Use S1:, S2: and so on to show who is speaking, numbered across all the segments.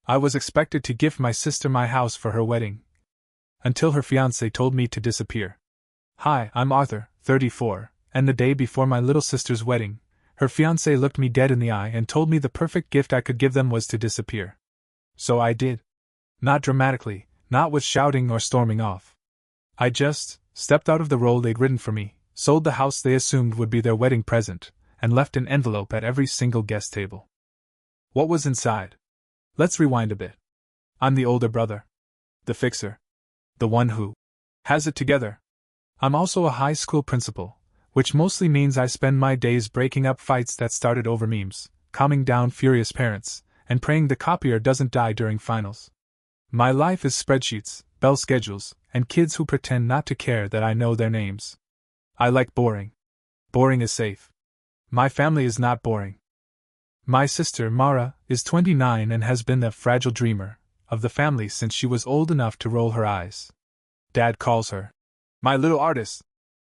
S1: I was expected to gift my sister my house for her wedding, until her fiancé told me to disappear. Hi, I'm Arthur, 34, and the day before my little sister's wedding, her fiancé looked me dead in the eye and told me the perfect gift I could give them was to disappear. So I did. Not dramatically, not with shouting or storming off. I just stepped out of the role they'd written for me, sold the house they assumed would be their wedding present, and left an envelope at every single guest table. What was inside? Let's rewind a bit. I'm the older brother. The fixer. The one who has it together. I'm also a high school principal, which mostly means I spend my days breaking up fights that started over memes, calming down furious parents, and praying the copier doesn't die during finals. My life is spreadsheets, bell schedules, and kids who pretend not to care that I know their names. I like boring. Boring is safe. My family is not boring. My sister, Mara, is 29 and has been the fragile dreamer of the family since she was old enough to roll her eyes. Dad calls her my little artist,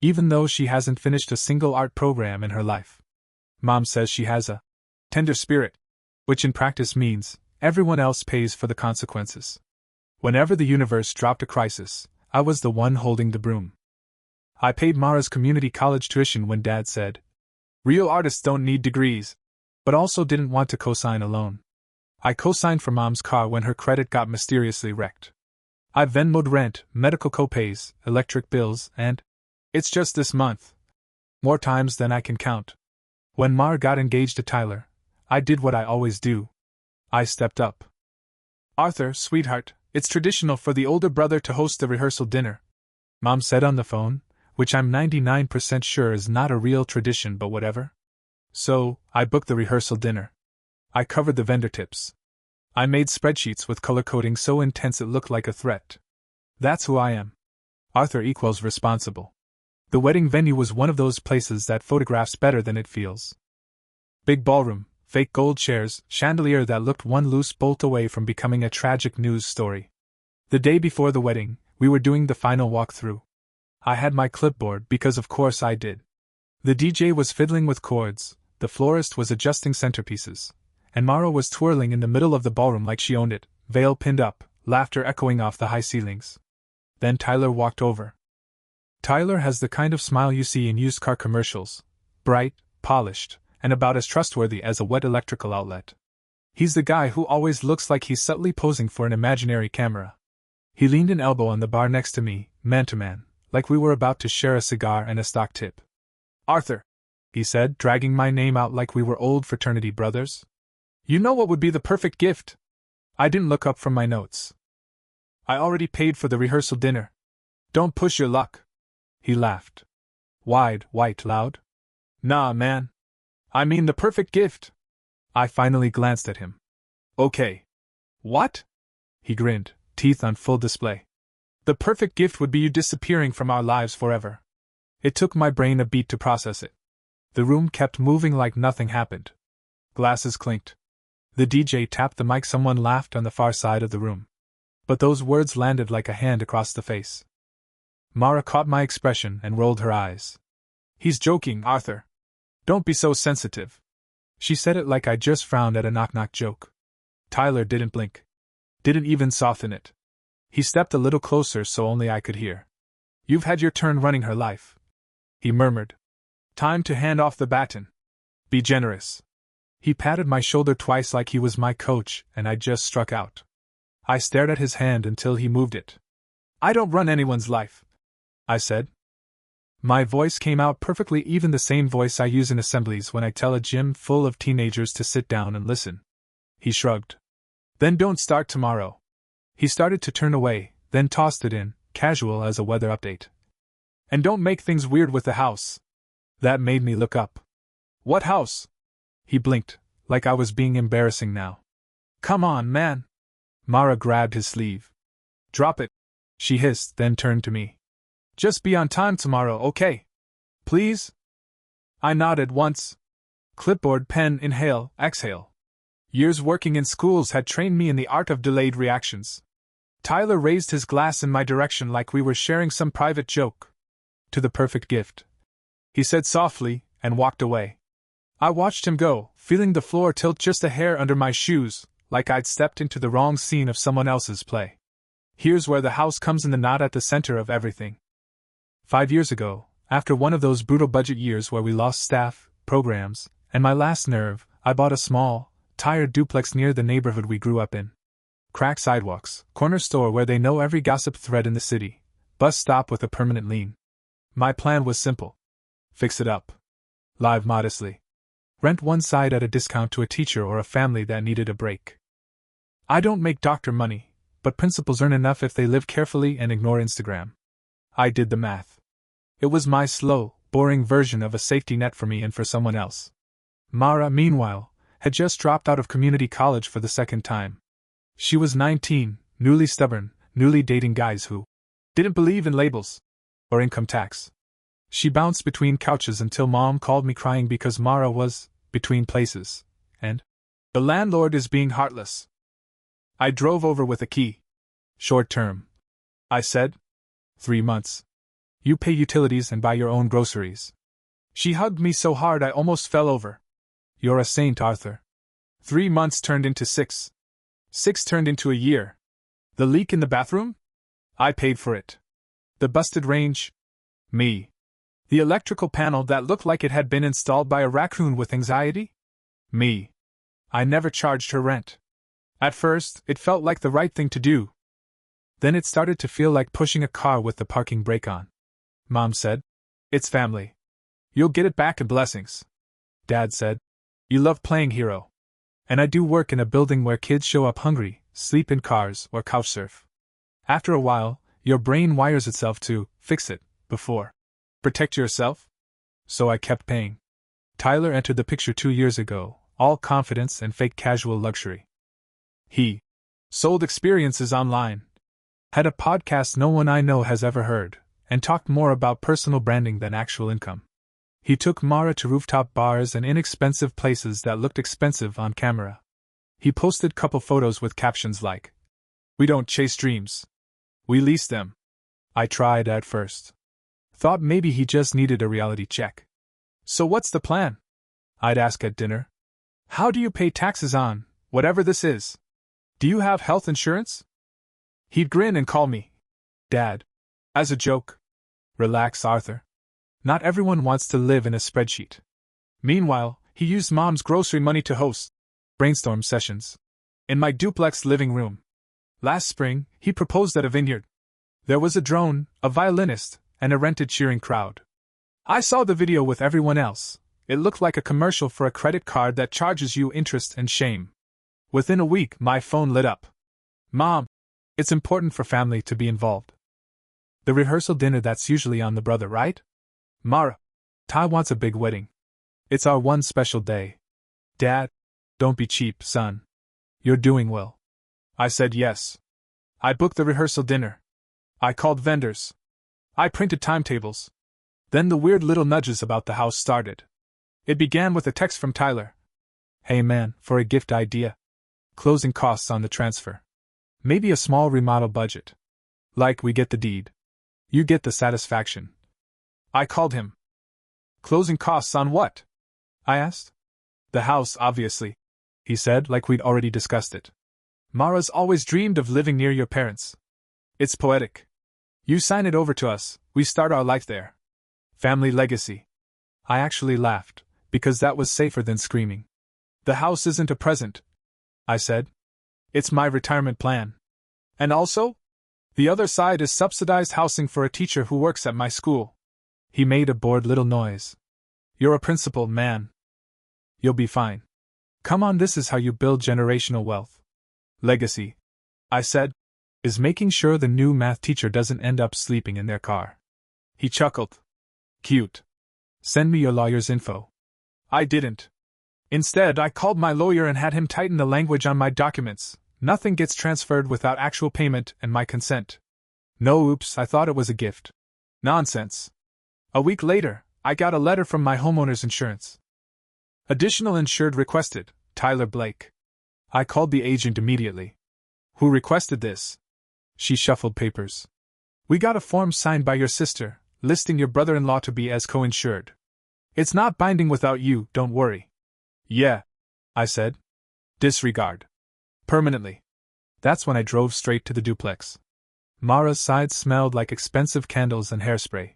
S1: even though she hasn't finished a single art program in her life. Mom says she has a tender spirit, which in practice means everyone else pays for the consequences. Whenever the universe dropped a crisis, I was the one holding the broom. I paid Mara's community college tuition when Dad said, "Real artists don't need degrees," but also didn't want to co-sign a loan. I co-signed for Mom's car when her credit got mysteriously wrecked. I Venmo'd rent, medical co-pays, electric bills, and it's just this month. More times than I can count. When Mar got engaged to Tyler, I did what I always do. I stepped up. "Arthur, sweetheart, it's traditional for the older brother to host the rehearsal dinner," Mom said on the phone, which I'm 99% sure is not a real tradition, but whatever. So, I booked the rehearsal dinner. I covered the vendor tips. I made spreadsheets with color coding so intense it looked like a threat. That's who I am. Arthur equals responsible. The wedding venue was one of those places that photographs better than it feels. Big ballroom, fake gold chairs, chandelier that looked one loose bolt away from becoming a tragic news story. The day before the wedding, we were doing the final walkthrough. I had my clipboard because of course I did. The DJ was fiddling with chords, the florist was adjusting centerpieces, and Mara was twirling in the middle of the ballroom like she owned it, veil pinned up, laughter echoing off the high ceilings. Then Tyler walked over. Tyler has the kind of smile you see in used car commercials, bright, polished, and about as trustworthy as a wet electrical outlet. He's the guy who always looks like he's subtly posing for an imaginary camera. He leaned an elbow on the bar next to me, man to man, like we were about to share a cigar and a stock tip. "Arthur," he said, dragging my name out like we were old fraternity brothers. "You know what would be the perfect gift?" I didn't look up from my notes. "I already paid for the rehearsal dinner. Don't push your luck." He laughed. Wide, white, loud. "Nah, man. I mean the perfect gift." I finally glanced at him. "Okay. What?" He grinned, teeth on full display. "The perfect gift would be you disappearing from our lives forever." It took my brain a beat to process it. The room kept moving like nothing happened. Glasses clinked. The DJ tapped the mic. Someone laughed on the far side of the room. But those words landed like a hand across the face. Mara caught my expression and rolled her eyes. "He's joking, Arthur. Don't be so sensitive." She said it like I just frowned at a knock-knock joke. Tyler didn't blink. Didn't even soften it. He stepped a little closer so only I could hear. "You've had your turn running her life," he murmured. "Time to hand off the baton. Be generous." He patted my shoulder twice like he was my coach, and I just struck out. I stared at his hand until he moved it. "I don't run anyone's life," I said. My voice came out perfectly, even the same voice I use in assemblies when I tell a gym full of teenagers to sit down and listen. He shrugged. "Then don't start tomorrow." He started to turn away, then tossed it in, casual as a weather update. "And don't make things weird with the house." That made me look up. "What house?" He blinked, like I was being embarrassing now. "Come on, man." Mara grabbed his sleeve. "Drop it," she hissed, then turned to me. "Just be on time tomorrow, okay? Please?" I nodded once. Clipboard, pen, inhale, exhale. Years working in schools had trained me in the art of delayed reactions. Tyler raised his glass in my direction like we were sharing some private joke. "To the perfect gift," he said softly, and walked away. I watched him go, feeling the floor tilt just a hair under my shoes, like I'd stepped into the wrong scene of someone else's play. Here's where the house comes in, the not at the center of everything. 5 years ago, after one of those brutal budget years where we lost staff, programs, and my last nerve, I bought a small, tired duplex near the neighborhood we grew up in. Cracked sidewalks, corner store where they know every gossip thread in the city, bus stop with a permanent lien. My plan was simple. Fix it up. Live modestly. Rent one side at a discount to a teacher or a family that needed a break. I don't make doctor money, but principals earn enough if they live carefully and ignore Instagram. I did the math. It was my slow, boring version of a safety net for me and for someone else. Mara, meanwhile, had just dropped out of community college for the second time. She was 19, newly stubborn, newly dating guys who didn't believe in labels or income tax. She bounced between couches until Mom called me crying because Mara was between places, and the landlord is being heartless. I drove over with a key. Short term, I said. 3 months. You pay utilities and buy your own groceries. She hugged me so hard I almost fell over. You're a saint, Arthur. 3 months turned into 6. 6 turned into a year. The leak in the bathroom? I paid for it. The busted range? Me. The electrical panel that looked like it had been installed by a raccoon with anxiety? Me. I never charged her rent. At first, it felt like the right thing to do. Then it started to feel like pushing a car with the parking brake on. Mom said, "It's family. You'll get it back in blessings." Dad said, "You love playing hero. And I do work in a building where kids show up hungry, sleep in cars, or couch surf. After a while, your brain wires itself to fix it before protect yourself." So I kept paying. Tyler entered the picture 2 years ago, all confidence and fake casual luxury. He sold experiences online, had a podcast no one I know has ever heard, and talked more about personal branding than actual income. He took Mara to rooftop bars and inexpensive places that looked expensive on camera. He posted couple photos with captions like, "We don't chase dreams. We lease them." I tried at first. Thought maybe he just needed a reality check. "So what's the plan?" I'd ask at dinner. "How do you pay taxes on whatever this is? Do you have health insurance?" He'd grin and call me Dad. As a joke. "Relax, Arthur. Not everyone wants to live in a spreadsheet." Meanwhile, he used Mom's grocery money to host brainstorm sessions in my duplex living room. Last spring, he proposed at a vineyard. There was a drone, a violinist, and a rented cheering crowd. I saw the video with everyone else. It looked like a commercial for a credit card that charges you interest and shame. Within a week, my phone lit up. "Mom, it's important for family to be involved." "The rehearsal dinner, that's usually on the brother, right?" "Mara, Ty wants a big wedding. It's our one special day." "Dad, don't be cheap, son. You're doing well." I said yes. I booked the rehearsal dinner. I called vendors. I printed timetables. Then the weird little nudges about the house started. It began with a text from Tyler. "Hey man, for a gift idea. Closing costs on the transfer. Maybe a small remodel budget. Like we get the deed. You get the satisfaction." I called him. "Closing costs on what?" I asked. "The house, obviously," he said, like we'd already discussed it. "Mara's always dreamed of living near your parents. It's poetic. You sign it over to us, we start our life there. Family legacy." I actually laughed, because that was safer than screaming. "The house isn't a present," I said. "It's my retirement plan. And also, the other side is subsidized housing for a teacher who works at my school." He made a bored little noise. "You're a principal, man. You'll be fine. Come on, this is how you build generational wealth." "Legacy," I said, "is making sure the new math teacher doesn't end up sleeping in their car." He chuckled. "Cute. Send me your lawyer's info." I didn't. Instead, I called my lawyer and had him tighten the language on my documents. Nothing gets transferred without actual payment and my consent. No, oops, I thought it was a gift. Nonsense. A week later, I got a letter from my homeowner's insurance. Additional insured requested, Tyler Blake. I called the agent immediately. "Who requested this?" She shuffled papers. "We got a form signed by your sister, listing your brother-in-law to be as co-insured. It's not binding without you, don't worry." "Yeah," I said. "Disregard." Permanently. That's when I drove straight to the duplex. Mara's sides smelled like expensive candles and hairspray.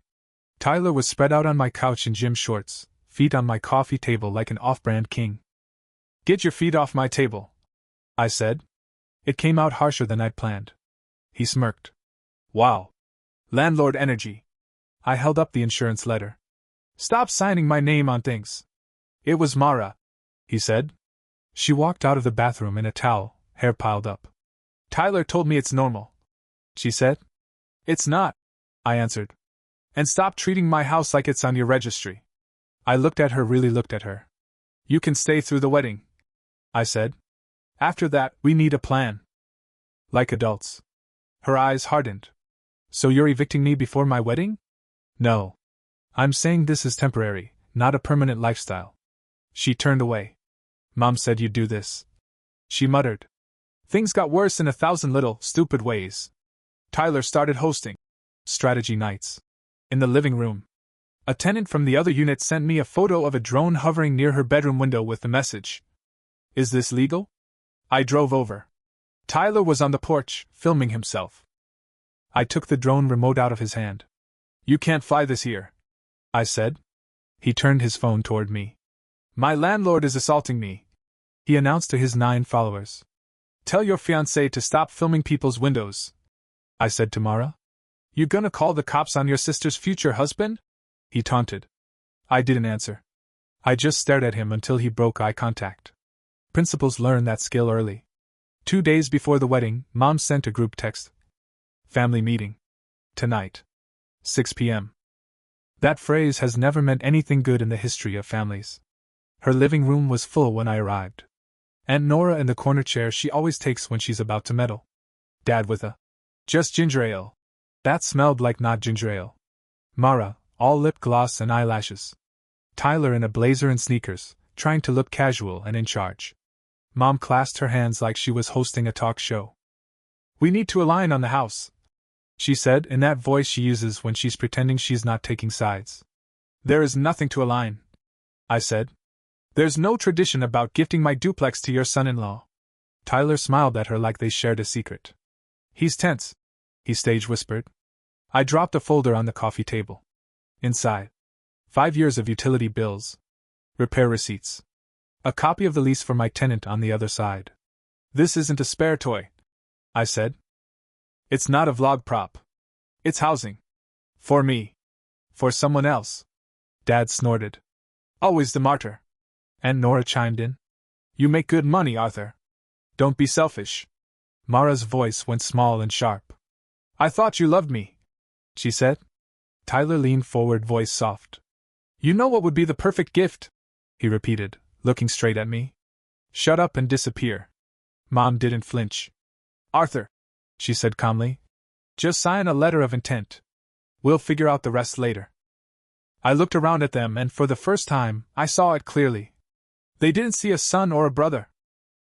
S1: Tyler was spread out on my couch in gym shorts, feet on my coffee table like an off-brand king. "Get your feet off my table," I said. It came out harsher than I'd planned. He smirked. "Wow. Landlord energy." I held up the insurance letter. "Stop signing my name on things." "It was Mara," he said. She walked out of the bathroom in a towel, hair piled up. "Tyler told me it's normal," she said. "It's not," I answered. "And stop treating my house like it's on your registry." I really looked at her. "You can stay through the wedding," I said. "After that, we need a plan." Like adults. Her eyes hardened. "So you're evicting me before my wedding?" "No. I'm saying this is temporary, not a permanent lifestyle." She turned away. "Mom said you'd do this," she muttered. Things got worse in 1,000 little, stupid ways. Tyler started hosting strategy nights. In the living room. A tenant from the other unit sent me a photo of a drone hovering near her bedroom window with the message, "Is this legal?" I drove over. Tyler was on the porch, filming himself. I took the drone remote out of his hand. "You can't fly this here," I said. He turned his phone toward me. "My landlord is assaulting me," he announced to his 9 followers. "Tell your fiancé to stop filming people's windows," I said to Mara. "You gonna call the cops on your sister's future husband?" he taunted. I didn't answer. I just stared at him until he broke eye contact. Principals learn that skill early. 2 days before the wedding, Mom sent a group text. "Family meeting. Tonight. 6 p.m. That phrase has never meant anything good in the history of families. Her living room was full when I arrived. Aunt Nora in the corner chair she always takes when she's about to meddle. Dad with a "Just ginger ale." That smelled like not ginger ale. Mara, all lip gloss and eyelashes. Tyler in a blazer and sneakers, trying to look casual and in charge. Mom clasped her hands like she was hosting a talk show. "We need to align on the house," she said in that voice she uses when she's pretending she's not taking sides. "There is nothing to align," I said. "There's no tradition about gifting my duplex to your son-in-law." Tyler smiled at her like they shared a secret. "He's tense," he stage whispered. I dropped a folder on the coffee table. Inside. 5 years of utility bills. Repair receipts. A copy of the lease for my tenant on the other side. "This isn't a spare toy," I said. "It's not a vlog prop. It's housing. For me. For someone else." Dad snorted. "Always the martyr." Aunt Nora chimed in. "You make good money, Arthur. Don't be selfish." Mara's voice went small and sharp. "I thought you loved me," she said. Tyler leaned forward, voice soft. "You know what would be the perfect gift?" he repeated, looking straight at me. "Shut up and disappear." Mom didn't flinch. "Arthur," she said calmly, "just sign a letter of intent. We'll figure out the rest later." I looked around at them and for the first time, I saw it clearly. They didn't see a son or a brother.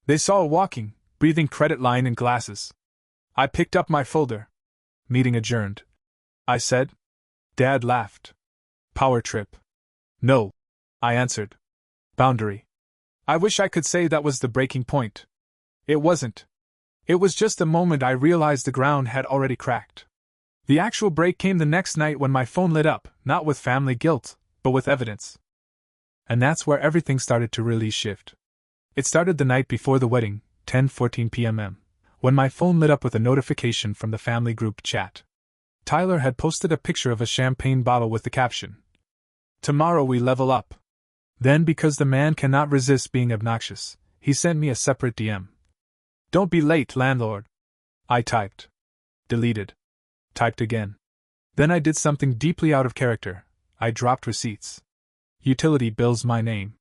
S1: They saw a walking, breathing credit line in glasses. I picked up my folder. "Meeting adjourned," I said. Dad laughed. "Power trip." "No," I answered. "Boundary." I wish I could say that was the breaking point. It wasn't. It was just the moment I realized the ground had already cracked. The actual break came the next night when my phone lit up, not with family guilt, but with evidence. And that's where everything started to really shift. It started the night before the wedding, 10:14 p.m., when my phone lit up with a notification from the family group chat. Tyler had posted a picture of a champagne bottle with the caption, "Tomorrow we level up." Then, because the man cannot resist being obnoxious, he sent me a separate DM. "Don't be late, landlord." I typed. Deleted. Typed again. Then I did something deeply out of character. I dropped receipts. Utility bills my name.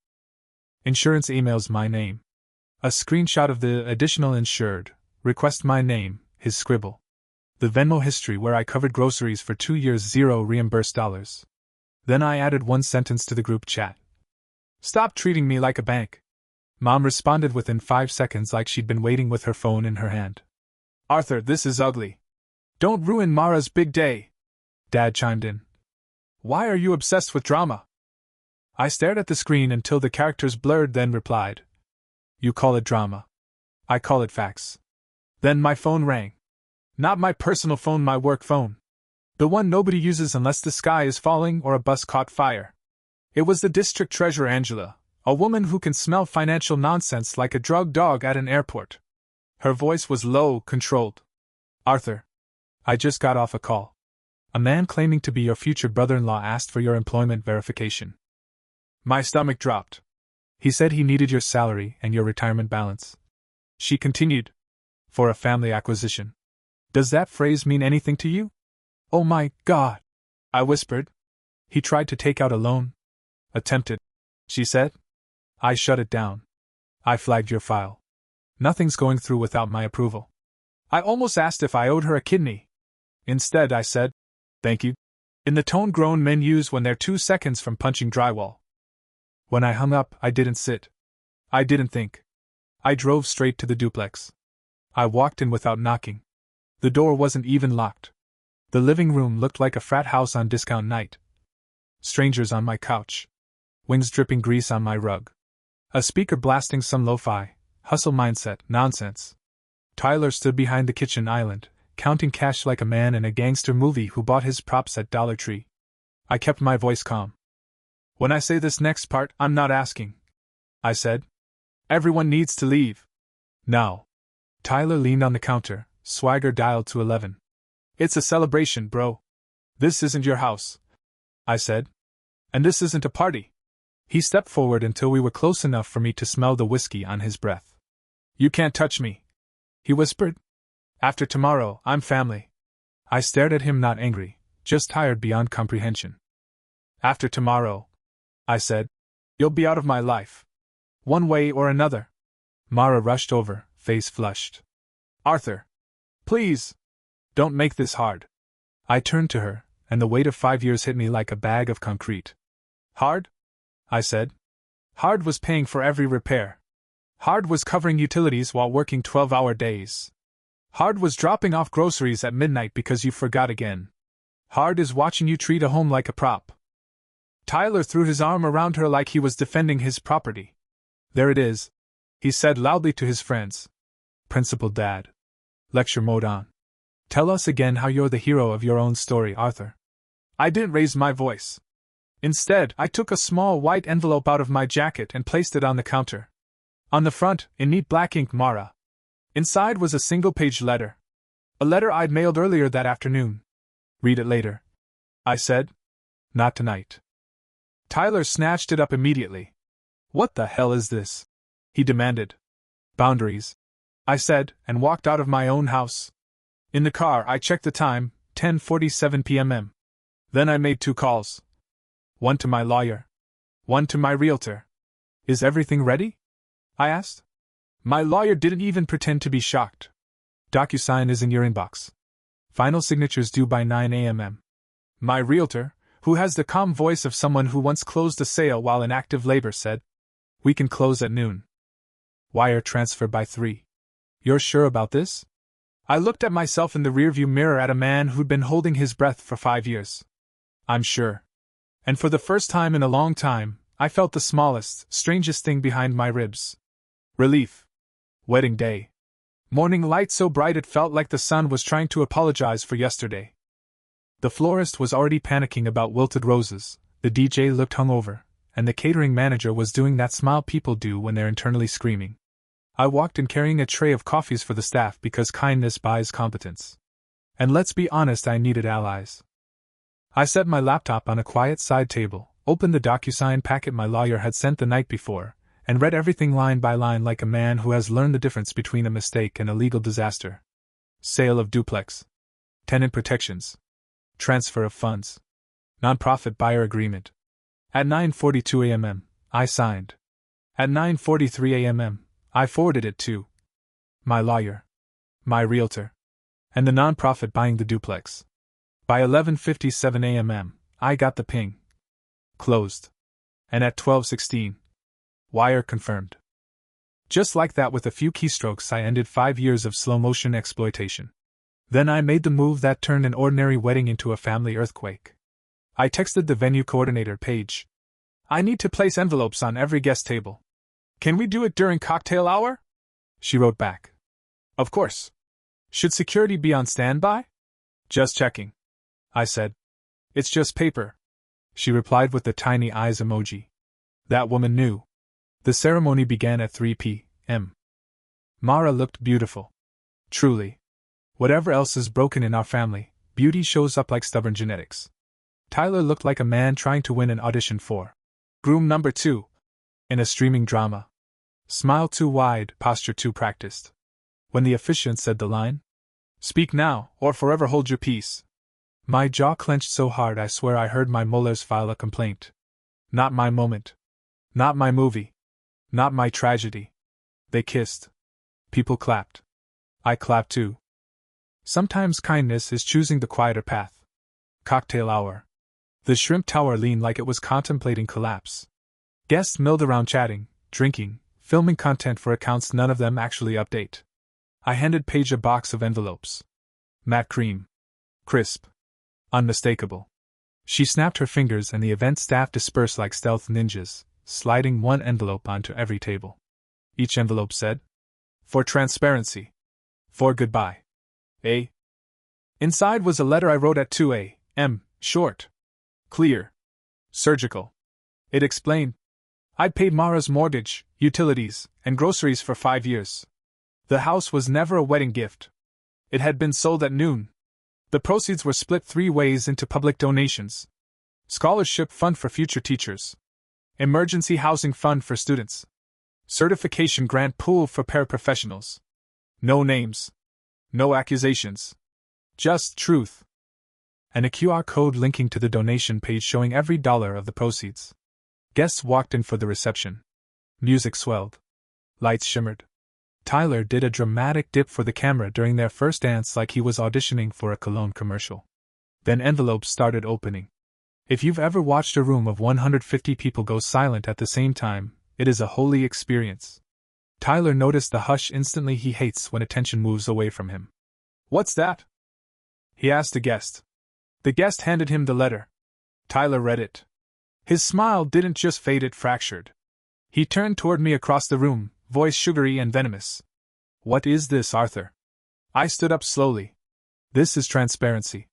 S1: Insurance emails my name. A screenshot of the additional insured, request my name, his scribble. The Venmo history where I covered groceries for 2 years, 0 reimbursed dollars. Then I added one sentence to the group chat. "Stop treating me like a bank." Mom responded within 5 seconds like she'd been waiting with her phone in her hand. "Arthur, this is ugly. Don't ruin Mara's big day." Dad chimed in. "Why are you obsessed with drama?" I stared at the screen until the characters blurred, then replied. "You call it drama. I call it fax. Then my phone rang. Not my personal phone, my work phone. The one nobody uses unless the sky is falling or a bus caught fire. It was the district treasurer Angela, a woman who can smell financial nonsense like a drugged dog at an airport. Her voice was low, controlled. Arthur. I just got off a call. A man claiming to be your future brother-in-law asked for your employment verification. My stomach dropped. He said he needed your salary and your retirement balance. She continued. For a family acquisition. Does that phrase mean anything to you? Oh my God! I whispered. He tried to take out a loan. Attempted. She said. I shut it down. I flagged your file. Nothing's going through without my approval. I almost asked if I owed her a kidney. Instead, I said, thank you, in the tone grown men use when they're 2 seconds from punching drywall. When I hung up, I didn't sit. I didn't think. I drove straight to the duplex. I walked in without knocking. The door wasn't even locked. The living room looked like a frat house on discount night. Strangers on my couch. Wings dripping grease on my rug. A speaker blasting some lo-fi, hustle mindset nonsense. Tyler stood behind the kitchen island, counting cash like a man in a gangster movie who bought his props at Dollar Tree. I kept my voice calm. When I say this next part, I'm not asking. I said. Everyone needs to leave. Now. Tyler leaned on the counter, swagger dialed to 11. It's a celebration, bro. This isn't your house. I said. And this isn't a party. He stepped forward until we were close enough for me to smell the whiskey on his breath. You can't touch me, he whispered. After tomorrow, I'm family. I stared at him, not angry, just tired beyond comprehension. After tomorrow, I said, you'll be out of my life. One way or another. Mara rushed over, face flushed. Arthur. Please. Don't make this hard. I turned to her, and the weight of 5 years hit me like a bag of concrete. Hard? I said. Hard was paying for every repair. Hard was covering utilities while working 12-hour days. Hard was dropping off groceries at midnight because you forgot again. Hard is watching you treat a home like a prop. Tyler threw his arm around her like he was defending his property. There it is, he said loudly to his friends. Principal Dad. Lecture mode on. Tell us again how you're the hero of your own story, Arthur. I didn't raise my voice. Instead, I took a small white envelope out of my jacket and placed it on the counter. On the front, in neat black ink, Mara. Inside was a single-page letter. A letter I'd mailed earlier that afternoon. Read it later, I said. Not tonight. Tyler snatched it up immediately. What the hell is this? He demanded. Boundaries, I said, and walked out of my own house. In the car, I checked the time, 10:47 p.m. Then I made 2 calls. One to my lawyer. One to my realtor. Is everything ready? I asked. My lawyer didn't even pretend to be shocked. DocuSign is in your inbox. Final signatures due by 9 a.m. My realtor, who has the calm voice of someone who once closed a sale while in active labor, said, we can close at noon. Wire transfer by 3. You're sure about this? I looked at myself in the rearview mirror at a man who'd been holding his breath for 5 years. I'm sure. And for the first time in a long time, I felt the smallest, strangest thing behind my ribs. Relief. Wedding day. Morning light so bright it felt like the sun was trying to apologize for yesterday. The florist was already panicking about wilted roses, the DJ looked hungover, and the catering manager was doing that smile people do when they're internally screaming. I walked in carrying a tray of coffees for the staff because kindness buys competence. And let's be honest, I needed allies. I set my laptop on a quiet side table, opened the DocuSign packet my lawyer had sent the night before, and read everything line by line like a man who has learned the difference between a mistake and a legal disaster. Sale of duplex. Tenant protections. Transfer of funds. Nonprofit buyer agreement. At 9:42 a.m., I signed. At 9:43 a.m., I forwarded it to my lawyer, my realtor, and the nonprofit buying the duplex. By 11:57 a.m., I got the ping. Closed. And at 12:16, wire confirmed. Just like that, with a few keystrokes, I ended 5 years of slow-motion exploitation. Then I made the move that turned an ordinary wedding into a family earthquake. I texted the venue coordinator, Paige. I need to place envelopes on every guest table. Can we do it during cocktail hour? She wrote back. Of course. Should security be on standby? Just checking. I said. It's just paper. She replied with the tiny eyes emoji. That woman knew. The ceremony began at 3 p.m. Mara looked beautiful. Truly. Whatever else is broken in our family, beauty shows up like stubborn genetics. Tyler looked like a man trying to win an audition for groom number 2 in a streaming drama. Smile too wide, posture too practiced. When the officiant said the line, "Speak now, or forever hold your peace," my jaw clenched so hard I swear I heard my molars file a complaint. Not my moment. Not my movie. Not my tragedy. They kissed. People clapped. I clapped too. Sometimes kindness is choosing the quieter path. Cocktail hour. The shrimp tower leaned like it was contemplating collapse. Guests milled around chatting, drinking, filming content for accounts none of them actually update. I handed Paige a box of envelopes. Matte cream. Crisp. Unmistakable. She snapped her fingers and the event staff dispersed like stealth ninjas, sliding one envelope onto every table. Each envelope said, "For transparency. For goodbye." Inside was a letter I wrote at 2 a.m., short. Clear. Surgical. It explained, I'd paid Mara's mortgage, utilities, and groceries for 5 years. The house was never a wedding gift. It had been sold at noon. The proceeds were split 3 ways into public donations. Scholarship fund for future teachers. Emergency housing fund for students. Certification grant pool for paraprofessionals. No names. No accusations. Just truth. And a QR code linking to the donation page showing every dollar of the proceeds. Guests walked in for the reception. Music swelled. Lights shimmered. Tyler did a dramatic dip for the camera during their first dance like he was auditioning for a cologne commercial. Then envelopes started opening. If you've ever watched a room of 150 people go silent at the same time, it is a holy experience. Tyler noticed the hush instantly. He hates when attention moves away from him. "What's that?" he asked a guest. The guest handed him the letter. Tyler read it. His smile didn't just fade, it fractured. He turned toward me across the room, voice sugary and venomous. "What is this, Arthur?" I stood up slowly. "This is transparency."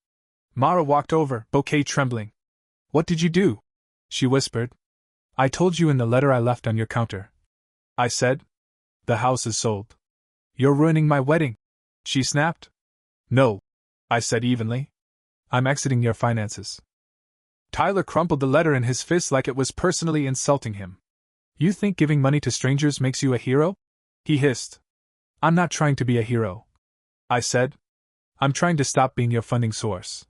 S1: Mara walked over, bouquet trembling. "What did you do?" she whispered. "I told you in the letter I left on your counter," I said. "The house is sold." "You're ruining my wedding," she snapped. "No," I said evenly. "I'm exiting your finances." Tyler crumpled the letter in his fist like it was personally insulting him. "You think giving money to strangers makes you a hero?" he hissed. "I'm not trying to be a hero," I said. "I'm trying to stop being your funding source."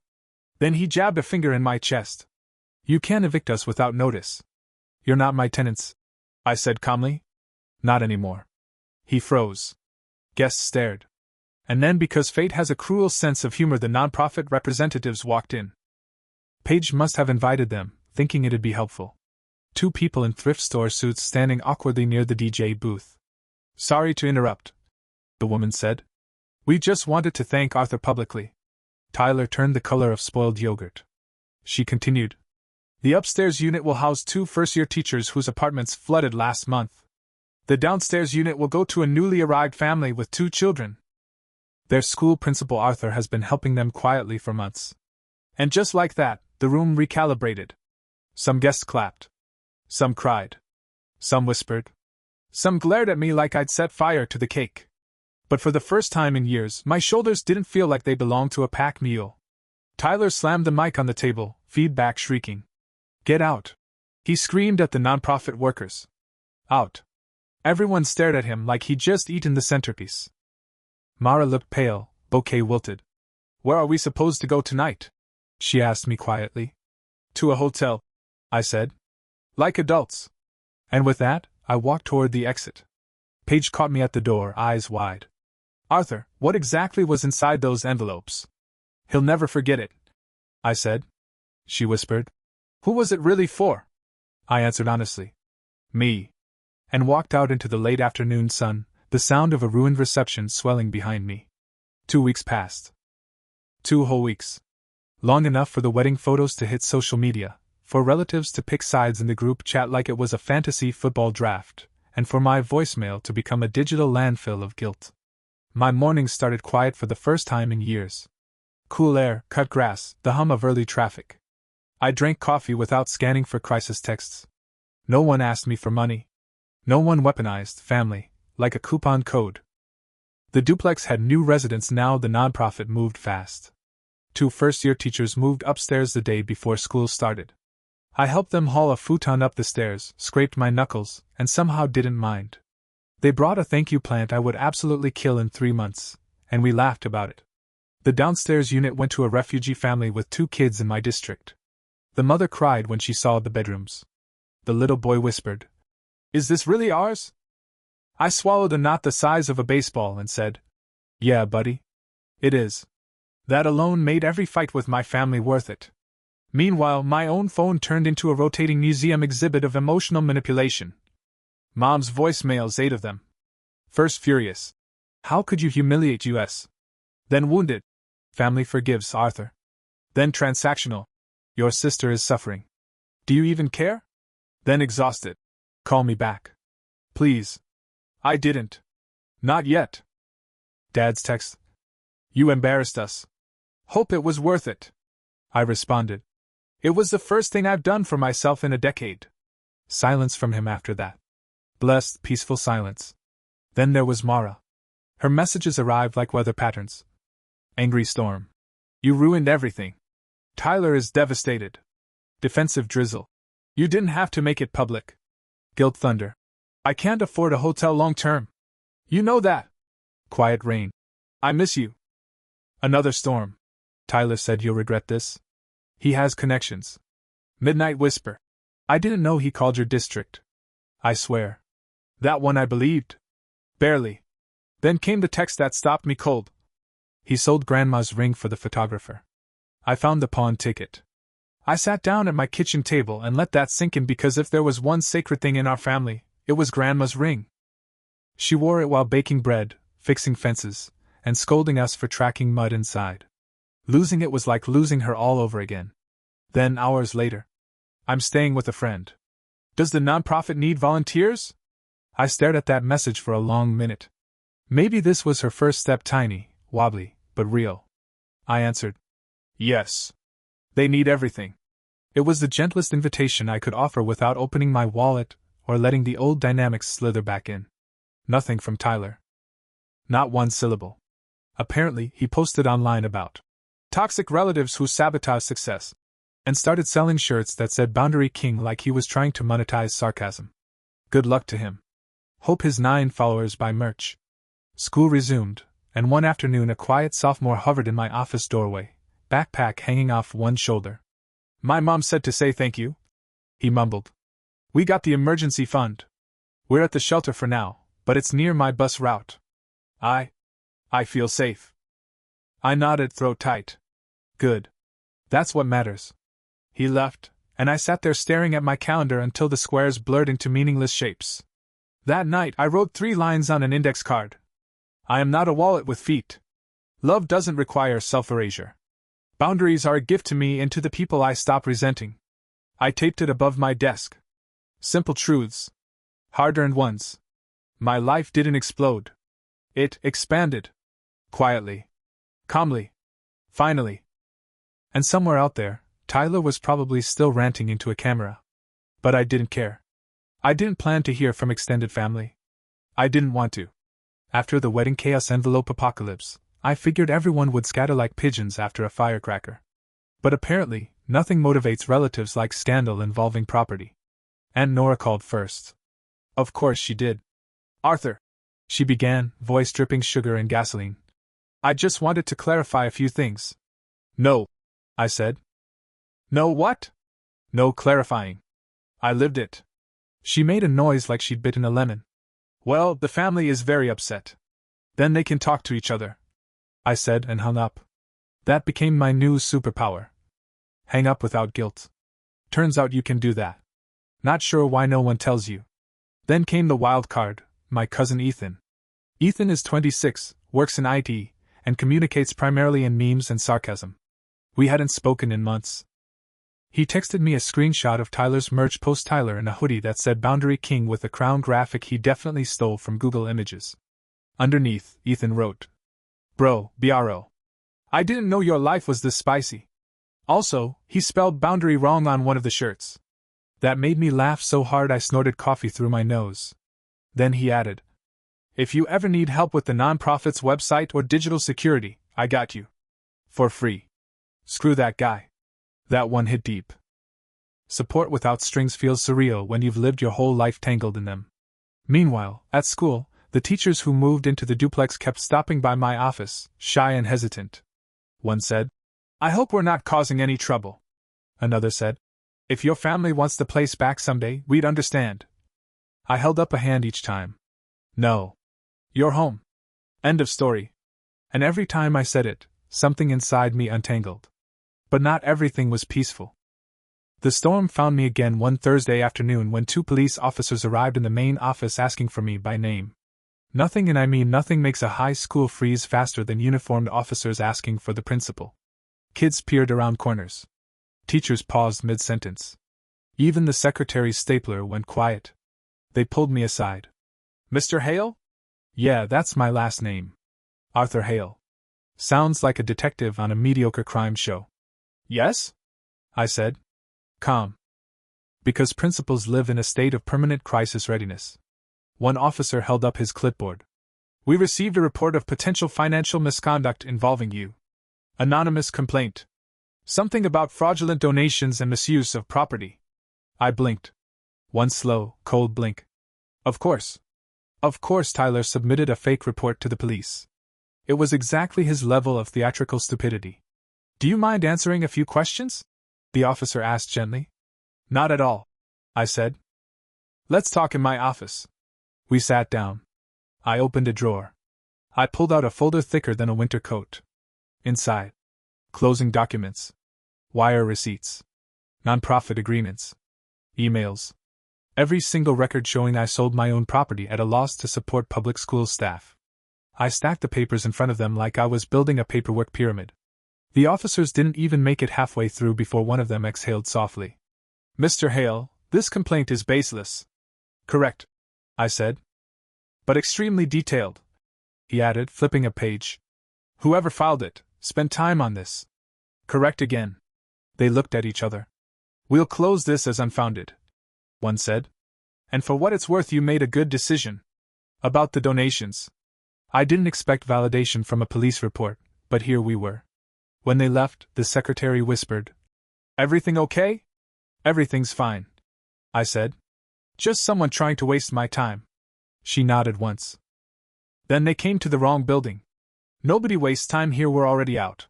S1: Then he jabbed a finger in my chest. "You can't evict us without notice." "You're not my tenants," I said calmly. "Not anymore." He froze. Guests stared. And then, because fate has a cruel sense of humor, the nonprofit representatives walked in. Paige must have invited them, thinking it'd be helpful. 2 people in thrift store suits standing awkwardly near the DJ booth. "Sorry to interrupt," the woman said. "We just wanted to thank Arthur publicly." Tyler turned the color of spoiled yogurt. She continued. "The upstairs unit will house 2 first-year teachers whose apartments flooded last month. The downstairs unit will go to a newly arrived family with 2 children. Their school principal Arthur has been helping them quietly for months." And just like that, the room recalibrated. Some guests clapped. Some cried. Some whispered. Some glared at me like I'd set fire to the cake. But for the first time in years, my shoulders didn't feel like they belonged to a pack mule. Tyler slammed the mic on the table, feedback shrieking. "Get out!" he screamed at the nonprofit workers. "Out!" Everyone stared at him like he'd just eaten the centerpiece. Mara looked pale, bouquet wilted. "Where are we supposed to go tonight?" she asked me quietly. "To a hotel," I said. "Like adults." And with that, I walked toward the exit. Paige caught me at the door, eyes wide. "Arthur, what exactly was inside those envelopes?" "He'll never forget it," I said. She whispered. "Who was it really for?" I answered honestly. "Me." And walked out into the late afternoon sun, the sound of a ruined reception swelling behind me. 2 weeks passed. 2 whole weeks. Long enough for the wedding photos to hit social media, for relatives to pick sides in the group chat like it was a fantasy football draft, and for my voicemail to become a digital landfill of guilt. My mornings started quiet for the first time in years. Cool air, cut grass, the hum of early traffic. I drank coffee without scanning for crisis texts. No one asked me for money. No one weaponized family like a coupon code. The duplex had new residents now. The nonprofit moved fast. 2 first-year teachers moved upstairs the day before school started. I helped them haul a futon up the stairs, scraped my knuckles, and somehow didn't mind. They brought a thank you plant I would absolutely kill in 3 months, and we laughed about it. The downstairs unit went to a refugee family with 2 kids in my district. The mother cried when she saw the bedrooms. The little boy whispered, "Is this really ours?" I swallowed a knot the size of a baseball and said, "Yeah, buddy. It is." That alone made every fight with my family worth it. Meanwhile, my own phone turned into a rotating museum exhibit of emotional manipulation. Mom's voicemails, 8 of them. First furious. "How could you humiliate us?" Then wounded. "Family forgives, Arthur." Then transactional. "Your sister is suffering. Do you even care?" Then exhausted. "Call me back. Please." I didn't. Not yet. Dad's text. "You embarrassed us. Hope it was worth it." I responded. "It was the first thing I've done for myself in a decade." Silence from him after that. Blessed, peaceful silence. Then there was Mara. Her messages arrived like weather patterns. Angry storm. "You ruined everything. Tyler is devastated." Defensive drizzle. "You didn't have to make it public." Guilt thunder. "I can't afford a hotel long term. You know that." Quiet rain. "I miss you." Another storm. "Tyler said you'll regret this. He has connections." Midnight whisper. "I didn't know he called your district." I swear. That one I believed. Barely. Then came the text that stopped me cold. "He sold Grandma's ring for the photographer." I found the pawn ticket. I sat down at my kitchen table and let that sink in, because if there was one sacred thing in our family, it was Grandma's ring. She wore it while baking bread, fixing fences, and scolding us for tracking mud inside. Losing it was like losing her all over again. Then, hours later, "I'm staying with a friend. Does the nonprofit need volunteers?" I stared at that message for a long minute. Maybe this was her first step, tiny, wobbly, but real. I answered, "Yes. They need everything." It was the gentlest invitation I could offer without opening my wallet or letting the old dynamics slither back in. Nothing from Tyler. Not one syllable. Apparently, he posted online about toxic relatives who sabotage success, and started selling shirts that said Boundary King like he was trying to monetize sarcasm. Good luck to him. Hope his 9 followers buy merch. School resumed, and one afternoon a quiet sophomore hovered in my office doorway, backpack hanging off one shoulder. "My mom said to say thank you," he mumbled. "We got the emergency fund. We're at the shelter for now, but it's near my bus route. I feel safe." I nodded, throat tight. Good. That's what matters. He left, and I sat there staring at my calendar until the squares blurred into meaningless shapes. That night I wrote 3 lines on an index card. "I am not a wallet with feet. Love doesn't require self-erasure. Boundaries are a gift to me and to the people I stop resenting." I taped it above my desk. Simple truths. Hard-earned ones. My life didn't explode. It expanded. Quietly. Calmly. Finally. And somewhere out there, Tyler was probably still ranting into a camera. But I didn't care. I didn't plan to hear from extended family. I didn't want to. After the wedding chaos envelope apocalypse, I figured everyone would scatter like pigeons after a firecracker. But apparently, nothing motivates relatives like scandal involving property. Aunt Nora called first. Of course she did. "Arthur," she began, voice dripping sugar and gasoline. "I just wanted to clarify a few things." "No," I said. "No what?" "No clarifying. I lived it." She made a noise like she'd bitten a lemon. "Well, the family is very upset. Then they can talk to each other," I said and hung up. That became my new superpower. Hang up without guilt. Turns out you can do that. Not sure why no one tells you. Then came the wild card, my cousin Ethan. Ethan is 26, works in IT, and communicates primarily in memes and sarcasm. We hadn't spoken in months. He texted me a screenshot of Tyler's merch post. Tyler in a hoodie that said Boundary King with a crown graphic he definitely stole from Google Images. Underneath, Ethan wrote, "Bro, BRO. I didn't know your life was this spicy." Also, he spelled boundary wrong on one of the shirts. That made me laugh so hard I snorted coffee through my nose. Then he added, "If you ever need help with the nonprofit's website or digital security, I got you. For free. Screw that guy." That one hit deep. Support without strings feels surreal when you've lived your whole life tangled in them. Meanwhile, at school, the teachers who moved into the duplex kept stopping by my office, shy and hesitant. One said, "I hope we're not causing any trouble." Another said, "If your family wants the place back someday, we'd understand." I held up a hand each time. "No. You're home. End of story." And every time I said it, something inside me untangled. But not everything was peaceful. The storm found me again one Thursday afternoon when 2 police officers arrived in the main office asking for me by name. Nothing, and I mean nothing, makes a high school freeze faster than uniformed officers asking for the principal. Kids peered around corners. Teachers paused mid-sentence. Even the secretary's stapler went quiet. They pulled me aside. "Mr. Hale?" "Yeah, that's my last name. Arthur Hale. Sounds like a detective on a mediocre crime show." "Yes?" I said. Calm. Because principals live in a state of permanent crisis readiness. One officer held up his clipboard. "We received a report of potential financial misconduct involving you. Anonymous complaint. Something about fraudulent donations and misuse of property." I blinked. One slow, cold blink. Of course. Of course, Tyler submitted a fake report to the police. It was exactly his level of theatrical stupidity. "Do you mind answering a few questions?" the officer asked gently. "Not at all," I said. "Let's talk in my office." We sat down. I opened a drawer. I pulled out a folder thicker than a winter coat. Inside, closing documents, wire receipts, nonprofit agreements, emails, every single record showing I sold my own property at a loss to support public school staff. I stacked the papers in front of them like I was building a paperwork pyramid. The officers didn't even make it halfway through before one of them exhaled softly. "Mr. Hale, this complaint is baseless." "Correct," I said. "But extremely detailed," he added, flipping a page. "Whoever filed it spent time on this." "Correct again." They looked at each other. "We'll close this as unfounded," one said. "And for what it's worth, you made a good decision. About the donations." I didn't expect validation from a police report, but here we were. When they left, the secretary whispered, "Everything okay?" "Everything's fine," I said. "Just someone trying to waste my time." She nodded once. "Then they came to the wrong building. Nobody wastes time here, we're already out."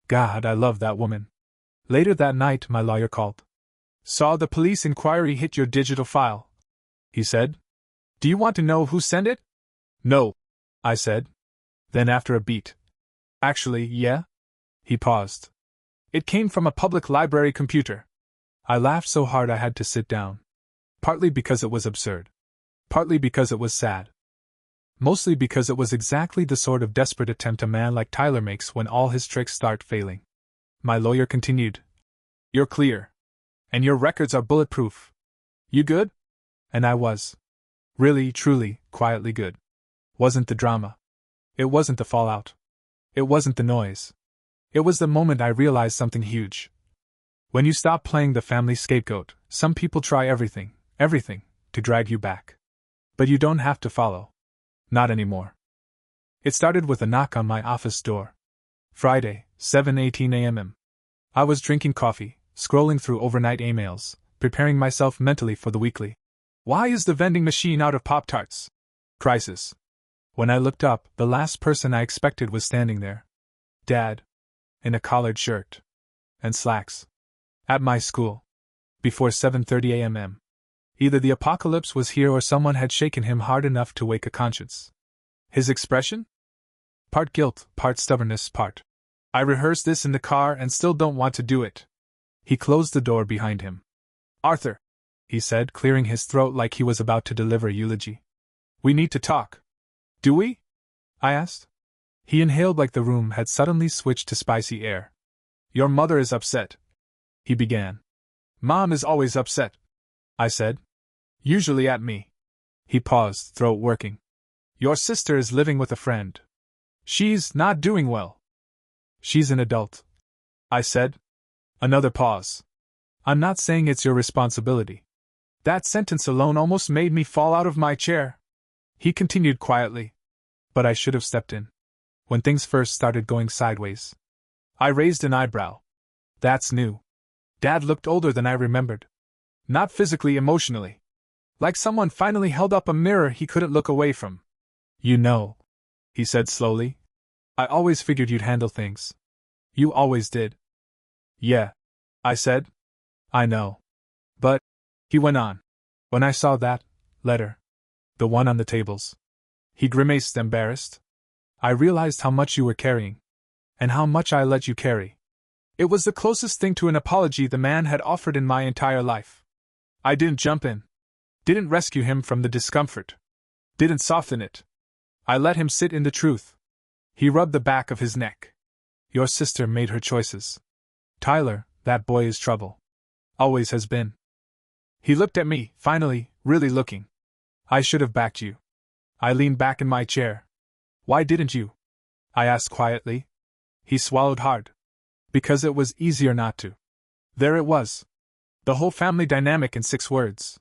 S1: God, I love that woman. Later that night, my lawyer called. "Saw the police inquiry hit your digital file," he said. "Do you want to know who sent it?" "No," I said. Then after a beat, "Actually, yeah?" He paused. "It came from a public library computer." I laughed so hard I had to sit down. Partly because it was absurd. Partly because it was sad. Mostly because it was exactly the sort of desperate attempt a man like Tyler makes when all his tricks start failing. My lawyer continued. "You're clear. And your records are bulletproof. You good?" And I was. Really, truly, quietly good. Wasn't the drama. It wasn't the fallout. It wasn't the noise. It was the moment I realized something huge. When you stop playing the family scapegoat, some people try everything, to drag you back. But you don't have to follow. Not anymore. It started with a knock on my office door. Friday, 7:18 a.m. I was drinking coffee, scrolling through overnight emails, preparing myself mentally for the weekly "Why is the vending machine out of Pop-Tarts?" crisis. When I looked up, the last person I expected was standing there. Dad. In a collared shirt. And slacks. At my school. Before 7:30 a.m. Either the apocalypse was here or someone had shaken him hard enough to wake a conscience. His expression? Part guilt, part stubbornness, part "I rehearsed this in the car and still don't want to do it." He closed the door behind him. "Arthur," he said, clearing his throat like he was about to deliver eulogy. "We need to talk." "Do we?" I asked. He inhaled like the room had suddenly switched to spicy air. "Your mother is upset," he began. Mom is always upset, I said. Usually at me. He paused, throat working. Your sister is living with a friend. She's not doing well. She's an adult, I said. Another pause. I'm not saying it's your responsibility. That sentence alone almost made me fall out of my chair. He continued quietly. But I should have stepped in. When things first started going sideways. I raised an eyebrow. That's new. Dad looked older than I remembered. Not physically, emotionally. Like someone finally held up a mirror he couldn't look away from. You know, he said slowly. I always figured you'd handle things. You always did. Yeah, I said. I know. But, he went on, when I saw that letter, the one on the tables. He grimaced, embarrassed. I realized how much you were carrying. And how much I let you carry. It was the closest thing to an apology the man had offered in my entire life. I didn't jump in. Didn't rescue him from the discomfort. Didn't soften it. I let him sit in the truth. He rubbed the back of his neck. Your sister made her choices. Tyler, that boy is trouble. Always has been. He looked at me, finally, really looking. I should have backed you. I leaned back in my chair. Why didn't you? I asked quietly. He swallowed hard. Because it was easier not to. There it was. The whole family dynamic in 6 words.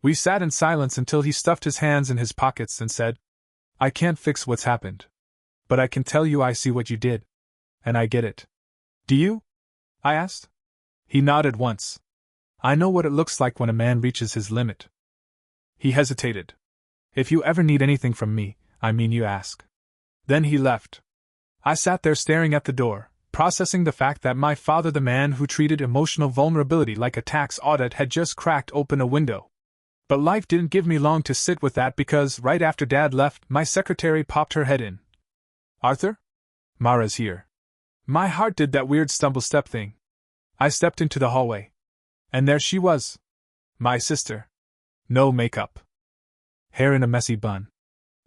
S1: We sat in silence until he stuffed his hands in his pockets and said, I can't fix what's happened. But I can tell you I see what you did. And I get it. Do you? I asked. He nodded once. I know what it looks like when a man reaches his limit. He hesitated. If you ever need anything from me, I mean you ask. Then he left. I sat there staring at the door, processing the fact that my father, the man who treated emotional vulnerability like a tax audit, had just cracked open a window. But life didn't give me long to sit with that because right after Dad left, my secretary popped her head in. Arthur? Mara's here. My heart did that weird stumble step thing. I stepped into the hallway. And there she was. My sister. No makeup. Hair in a messy bun.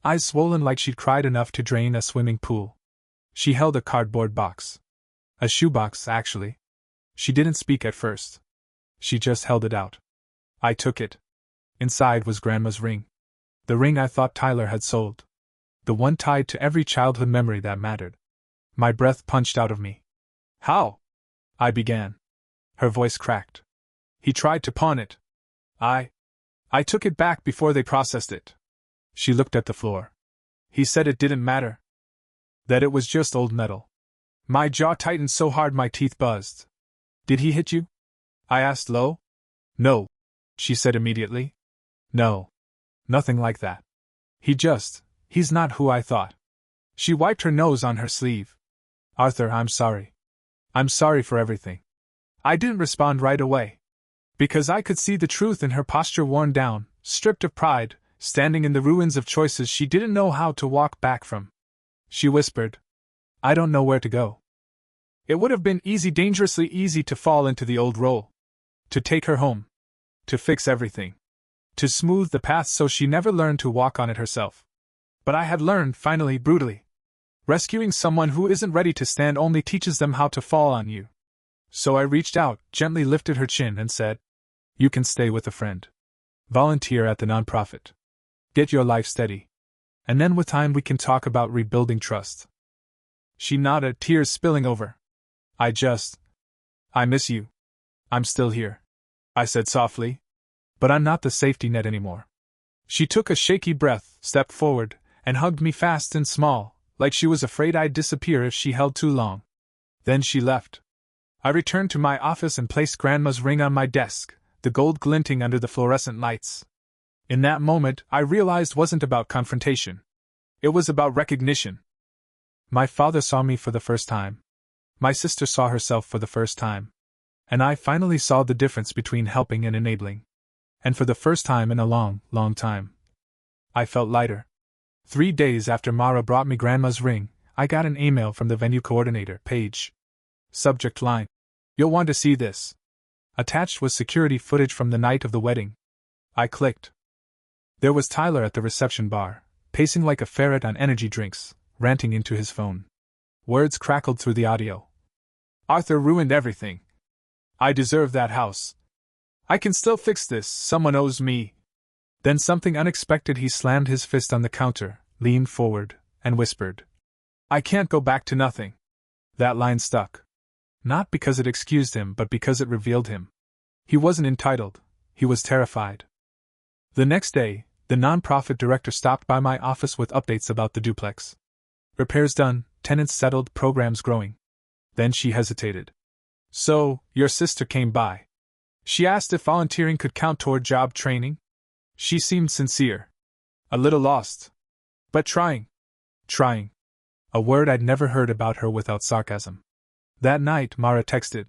S1: Eyes swollen like she'd cried enough to drain a swimming pool. She held a cardboard box. A shoebox, actually. She didn't speak at first. She just held it out. I took it. Inside was Grandma's ring. The ring I thought Tyler had sold. The one tied to every childhood memory that mattered. My breath punched out of me. How? I began. Her voice cracked. He tried to pawn it. I took it back before they processed it. She looked at the floor. He said it didn't matter. That it was just old metal. My jaw tightened so hard my teeth buzzed. Did he hit you? I asked low. No, she said immediately. No. Nothing like that. He's not who I thought. She wiped her nose on her sleeve. Arthur, I'm sorry. I'm sorry for everything. I didn't respond right away. Because I could see the truth in her posture, worn down, stripped of pride, standing in the ruins of choices she didn't know how to walk back from. She whispered, I don't know where to go. It would have been easy, dangerously easy, to fall into the old role. To take her home. To fix everything. To smooth the path so she never learned to walk on it herself. But I had learned, finally, brutally. Rescuing someone who isn't ready to stand only teaches them how to fall on you. So I reached out, gently lifted her chin and said, You can stay with a friend. Volunteer at the nonprofit. Get your life steady. And then with time we can talk about rebuilding trust. She nodded, tears spilling over. I miss you. I'm still here, I said softly. But I'm not the safety net anymore. She took a shaky breath, stepped forward, and hugged me fast and small, like she was afraid I'd disappear if she held too long. Then she left. I returned to my office and placed Grandma's ring on my desk, the gold glinting under the fluorescent lights. In that moment, I realized wasn't about confrontation. It was about recognition. My father saw me for the first time. My sister saw herself for the first time. And I finally saw the difference between helping and enabling. And for the first time in a long, long time, I felt lighter. 3 days after Mara brought me Grandma's ring, I got an email from the venue coordinator, Paige. Subject line: You'll want to see this. Attached was security footage from the night of the wedding. I clicked. There was Tyler at the reception bar, pacing like a ferret on energy drinks, ranting into his phone. Words crackled through the audio. Arthur ruined everything. I deserve that house. I can still fix this, someone owes me. Then something unexpected, he slammed his fist on the counter, leaned forward, and whispered. I can't go back to nothing. That line stuck. Not because it excused him, but because it revealed him. He wasn't entitled, he was terrified. The next day, the nonprofit director stopped by my office with updates about the duplex. Repairs done, tenants settled, programs growing. Then she hesitated. So, your sister came by. She asked if volunteering could count toward job training. She seemed sincere. A little lost. But trying. Trying. A word I'd never heard about her without sarcasm. That night, Mara texted.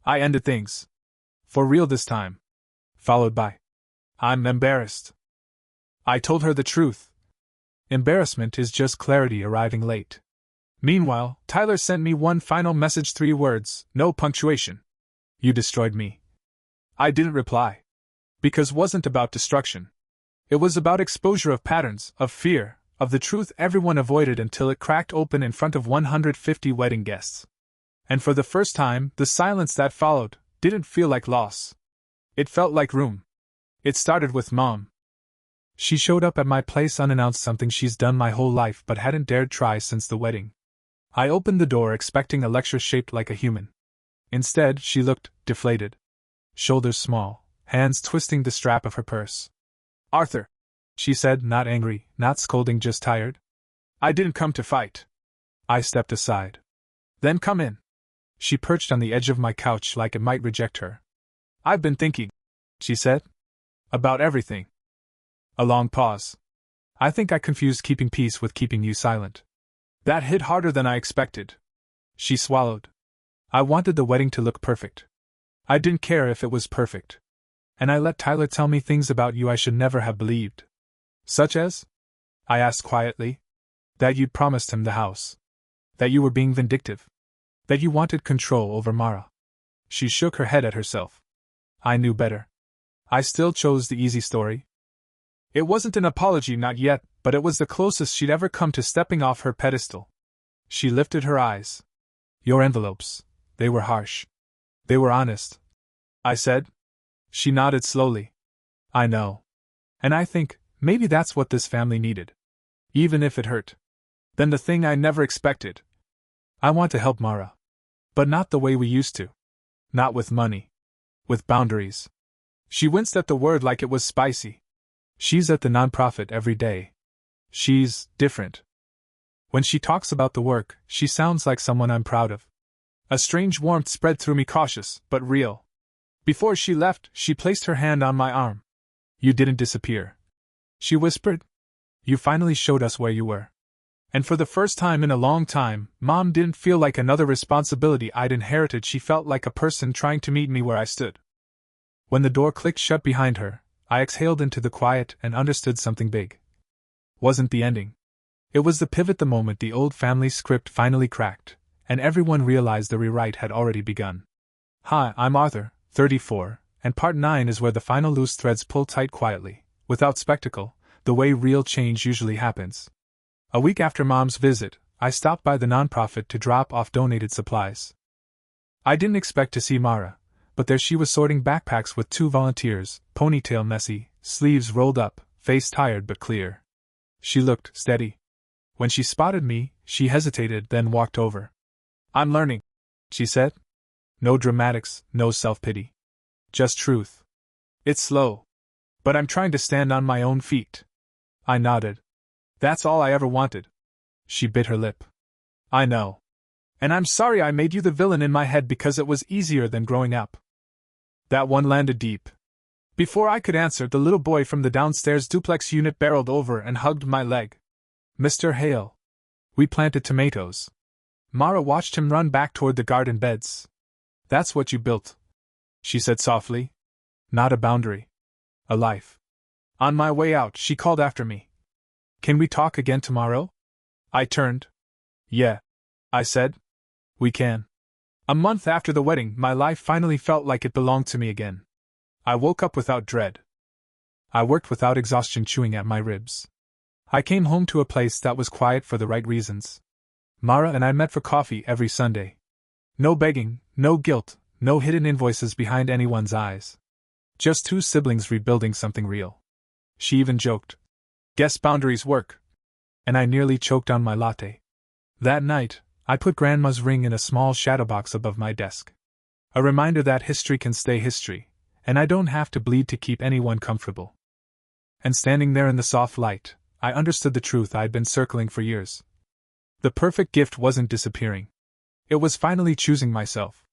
S1: I ended things. For real this time. Followed by. I'm embarrassed. I told her the truth. Embarrassment is just clarity arriving late. Meanwhile, Tyler sent me one final message, 3 words, no punctuation. You destroyed me. I didn't reply. Because wasn't about destruction. It was about exposure of patterns, of fear, of the truth everyone avoided until it cracked open in front of 150 wedding guests. And for the first time, the silence that followed didn't feel like loss. It felt like room. It started with Mom. She showed up at my place unannounced, something she's done my whole life but hadn't dared try since the wedding. I opened the door expecting a lecture shaped like a human. Instead, she looked deflated. Shoulders small, hands twisting the strap of her purse. Arthur, she said, not angry, not scolding, just tired. I didn't come to fight. I stepped aside. Then come in. She perched on the edge of my couch like it might reject her. I've been thinking, she said. About everything. A long pause. I think I confused keeping peace with keeping you silent. That hit harder than I expected. She swallowed. I wanted the wedding to look perfect. I didn't care if it was perfect. And I let Tyler tell me things about you I should never have believed. Such as? I asked quietly. That you'd promised him the house. That you were being vindictive. That you wanted control over Mara. She shook her head at herself. I knew better. I still chose the easy story. It wasn't an apology, not yet, but it was the closest she'd ever come to stepping off her pedestal. She lifted her eyes. Your envelopes, they were harsh. They were honest. I said. She nodded slowly. I know. And I think, maybe that's what this family needed. Even if it hurt. Then the thing I never expected. I want to help Mara. But not the way we used to. Not with money. With boundaries. She winced at the word like it was spicy. She's at the nonprofit every day. She's different. When she talks about the work, she sounds like someone I'm proud of. A strange warmth spread through me, cautious, but real. Before she left, she placed her hand on my arm. You didn't disappear. She whispered. You finally showed us where you were. And for the first time in a long time, Mom didn't feel like another responsibility I'd inherited. She felt like a person trying to meet me where I stood. When the door clicked shut behind her, I exhaled into the quiet and understood something big. Wasn't the ending. It was the pivot, the moment the old family script finally cracked, and everyone realized the rewrite had already begun. Hi, I'm Arthur, 34, and part 9 is where the final loose threads pull tight quietly, without spectacle, the way real change usually happens. A week after Mom's visit, I stopped by the nonprofit to drop off donated supplies. I didn't expect to see Mara, but there she was sorting backpacks with 2 volunteers, ponytail messy, sleeves rolled up, face tired but clear. She looked steady. When she spotted me, she hesitated, then walked over. I'm learning, she said. No dramatics, no self-pity. Just truth. It's slow. But I'm trying to stand on my own feet. I nodded. That's all I ever wanted. She bit her lip. I know. And I'm sorry I made you the villain in my head because it was easier than growing up. That one landed deep. Before I could answer, the little boy from the downstairs duplex unit barreled over and hugged my leg. Mr. Hale. We planted tomatoes. Mara watched him run back toward the garden beds. That's what you built, she said softly. Not a boundary. A life. On my way out, she called after me. Can we talk again tomorrow? I turned. Yeah, I said. We can. A month after the wedding, my life finally felt like it belonged to me again. I woke up without dread. I worked without exhaustion chewing at my ribs. I came home to a place that was quiet for the right reasons. Mara and I met for coffee every Sunday. No begging, no guilt, no hidden invoices behind anyone's eyes. Just two siblings rebuilding something real. She even joked, "Guess boundaries work." And I nearly choked on my latte. That night, I put Grandma's ring in a small shadow box above my desk. A reminder that history can stay history, and I don't have to bleed to keep anyone comfortable. And standing there in the soft light, I understood the truth I'd been circling for years. The perfect gift wasn't disappearing. It was finally choosing myself.